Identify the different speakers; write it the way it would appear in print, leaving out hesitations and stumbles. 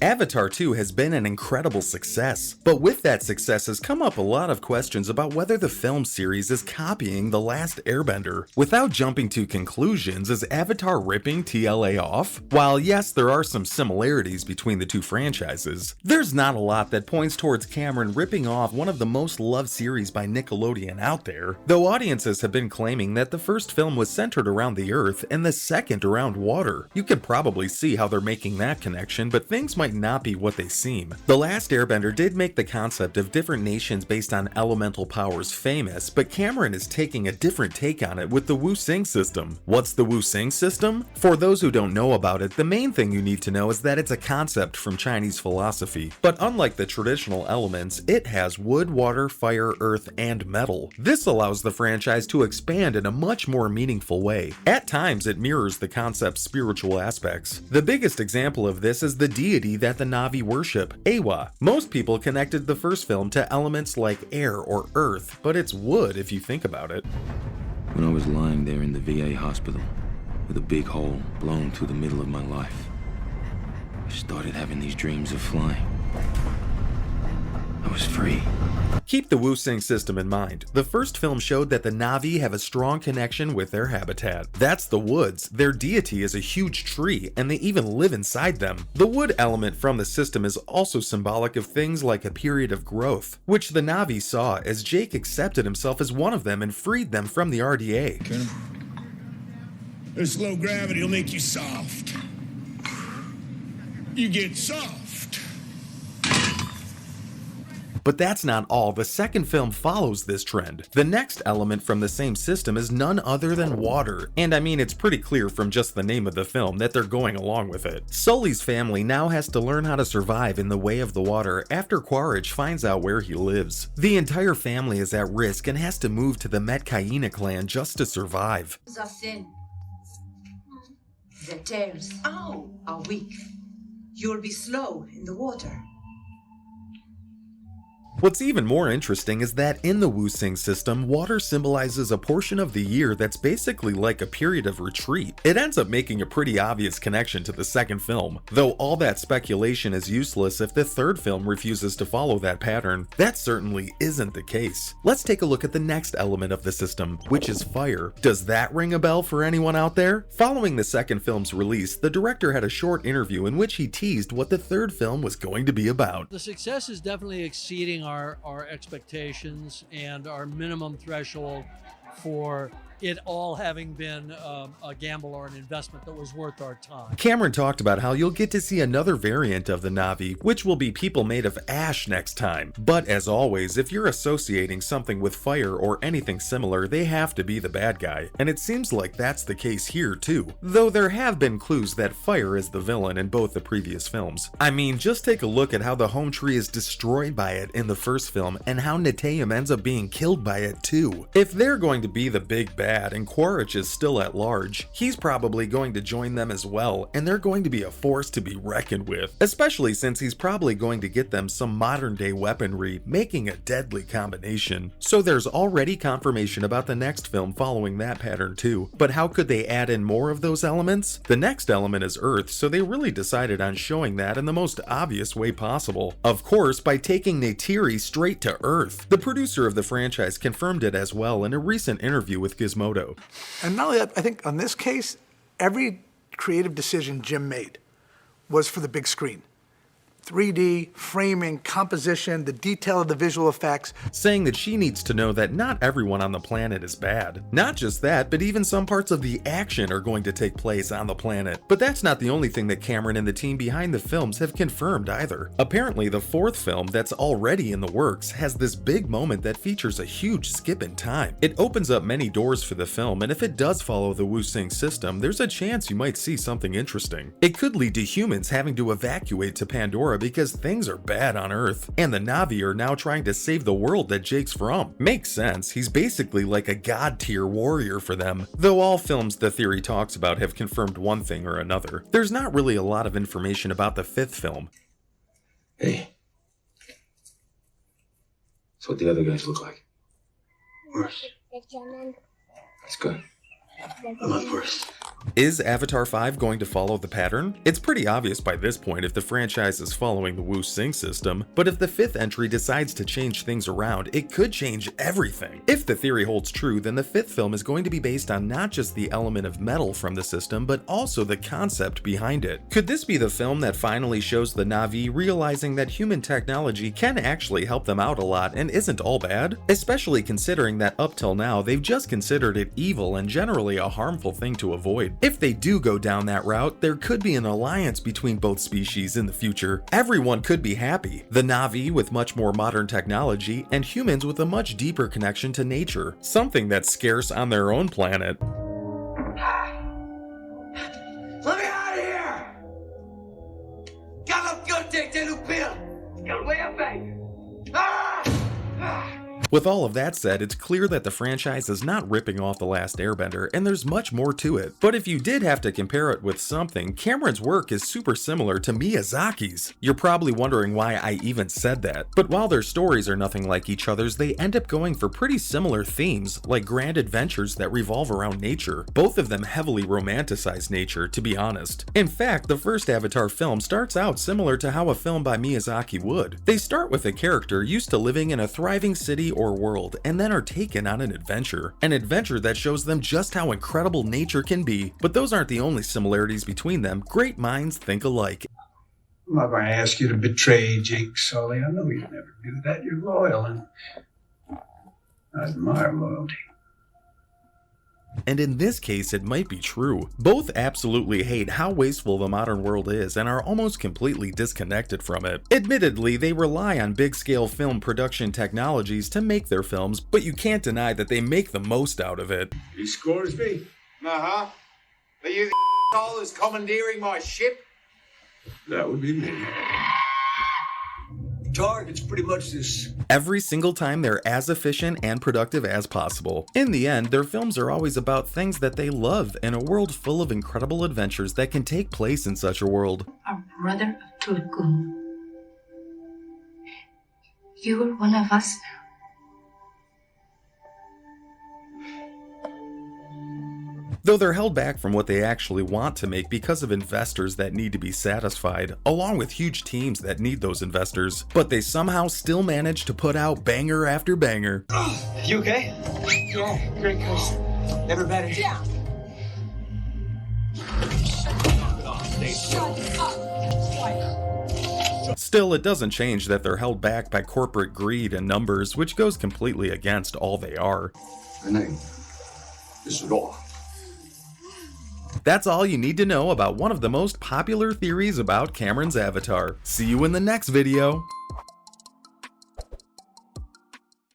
Speaker 1: Avatar 2 has been an incredible success, but with that success has come up a lot of questions about whether the film series is copying The Last Airbender. Without jumping to conclusions, is Avatar ripping TLA off? While yes, there are some similarities between the two franchises, there's not a lot that points towards Cameron ripping off one of the most loved series by Nickelodeon out there, though audiences have been claiming that the first film was centered around the Earth and the second around water. You can probably see how they're making that connection, but things might not be what they seem. The Last Airbender did make the concept of different nations based on elemental powers famous, but Cameron is taking a different take on it with the Wu-Sing system. What's the Wu-Sing system? For those who don't know about it, the main thing you need to know is that it's a concept from Chinese philosophy, but unlike the traditional elements, it has wood, water, fire, earth, and metal. This allows the franchise to expand in a much more meaningful way. At times, it mirrors the concept's spiritual aspects. The biggest example of this is the deity that the Na'vi worship, Eywa. Most people connected the first film to elements like air or earth, but it's wood if you think about it.
Speaker 2: When I was lying there in the VA hospital, with a big hole blown through the middle of my life, I started having these dreams of flying. I was free.
Speaker 1: Keep the Wu-Sing system in mind. The first film showed that the Na'vi have a strong connection with their habitat. That's the woods. Their deity is a huge tree, and they even live inside them. The wood element from the system is also symbolic of things like a period of growth, which the Na'vi saw as Jake accepted himself as one of them and freed them from the RDA.
Speaker 3: This low gravity will make you soft. You get soft.
Speaker 1: But that's not all. The second film follows this trend. The next element from the same system is none other than water. And I mean, it's pretty clear from just the name of the film that they're going along with it. Sully's family now has to learn how to survive in the way of the water after Quaritch finds out where he lives. The entire family is at risk and has to move to the Metkayina clan just to survive.
Speaker 4: The thin, the tails are weak. You'll be slow in the water.
Speaker 1: What's even more interesting is that in the Wu-Sing system, water symbolizes a portion of the year that's basically like a period of retreat. It ends up making a pretty obvious connection to the second film, though all that speculation is useless if the third film refuses to follow that pattern. That certainly isn't the case. Let's take a look at the next element of the system, which is fire. Does that ring a bell for anyone out there? Following the second film's release, the director had a short interview in which he teased what the third film was going to be about.
Speaker 5: The success is definitely exceeding our expectations and our minimum threshold for it all having been a gamble or an investment that was worth our time.
Speaker 1: Cameron talked about how you'll get to see another variant of the Na'vi, which will be people made of ash next time. But as always, if you're associating something with fire or anything similar, they have to be the bad guy. And it seems like that's the case here too. Though there have been clues that fire is the villain in both the previous films. I mean, just take a look at how the home tree is destroyed by it in the first film and how Neteyam ends up being killed by it too. If they're going to be the big bad and Quaritch is still at large, he's probably going to join them as well, and they're going to be a force to be reckoned with, especially since he's probably going to get them some modern day weaponry, making a deadly combination. So there's already confirmation about the next film following that pattern too, but how could they add in more of those elements? The next element is Earth, so they really decided on showing that in the most obvious way possible. Of course, by taking Neytiri straight to Earth. The producer of the franchise confirmed it as well in a recent interview with Gizmodo.
Speaker 6: And not only that, I think on this case, every creative decision Jim made was for the big screen. 3D, framing, composition, the detail of the visual effects.
Speaker 1: Saying that she needs to know that not everyone on the planet is bad. Not just that, but even some parts of the action are going to take place on the planet. But that's not the only thing that Cameron and the team behind the films have confirmed either. Apparently, the fourth film that's already in the works has this big moment that features a huge skip in time. It opens up many doors for the film, and if it does follow the Wu-Sing system, there's a chance you might see something interesting. It could lead to humans having to evacuate to Pandora because things are bad on Earth, and the Na'vi are now trying to save the world that Jake's from. Makes sense, he's basically like a god-tier warrior for them. Though all films the theory talks about have confirmed one thing or another, there's not really a lot of information about the fifth film.
Speaker 2: Hey. That's what the other guys look like.
Speaker 7: Worse.
Speaker 2: That's good.
Speaker 7: A lot worse.
Speaker 1: Is Avatar 5 going to follow the pattern? It's pretty obvious by this point if the franchise is following the Wu Xing system, but if the 5th entry decides to change things around, it could change everything. If the theory holds true, then the 5th film is going to be based on not just the element of metal from the system, but also the concept behind it. Could this be the film that finally shows the Na'vi realizing that human technology can actually help them out a lot and isn't all bad? Especially considering that up till now, they've just considered it evil and generally a harmful thing to avoid. If they do go down that route, there could be an alliance between both species in the future. Everyone could be happy. The Na'vi with much more modern technology, and humans with a much deeper connection to nature, something that's scarce on their own planet.
Speaker 7: Let me out of here! Got a good dick, they do pill! Got way up back!
Speaker 1: With all of that said, it's clear that the franchise is not ripping off The Last Airbender, and there's much more to it. But if you did have to compare it with something, Cameron's work is super similar to Miyazaki's. You're probably wondering why I even said that. But while their stories are nothing like each other's, they end up going for pretty similar themes, like grand adventures that revolve around nature. Both of them heavily romanticize nature, to be honest. In fact, the first Avatar film starts out similar to how a film by Miyazaki would. They start with a character used to living in a thriving city or world, and then are taken on an adventure that shows them just how incredible nature can be. But those aren't the only similarities between them. Great minds think alike.
Speaker 8: I'm not going to ask you to betray Jake Sully. I know you'd never do that. You're loyal, and I admire loyalty.
Speaker 1: And in this case, it might be true. Both absolutely hate how wasteful the modern world is and are almost completely disconnected from it. Admittedly, they rely on big-scale film production technologies to make their films, but you can't deny that they make the most out of it.
Speaker 8: He scores me.
Speaker 7: Uh-huh. Are you the all who's commandeering my ship?
Speaker 8: That would be me.
Speaker 7: Target's pretty much this.
Speaker 1: Every single time they're as efficient and productive as possible. In the end, their films are always about things that they love in a world full of incredible adventures that can take place in such a world.
Speaker 9: Our brother of Tulkum. You are one of us now.
Speaker 1: Though they're held back from what they actually want to make because of investors that need to be satisfied, along with huge teams that need those investors, but they somehow still manage to put out banger after banger.
Speaker 7: You okay? Yeah, great coach. Never better. Yeah.
Speaker 1: Still, it doesn't change that they're held back by corporate greed and numbers, which goes completely against all they are.
Speaker 8: Her name is Law.
Speaker 1: That's all you need to know about one of the most popular theories about Cameron's Avatar. See you in the next video!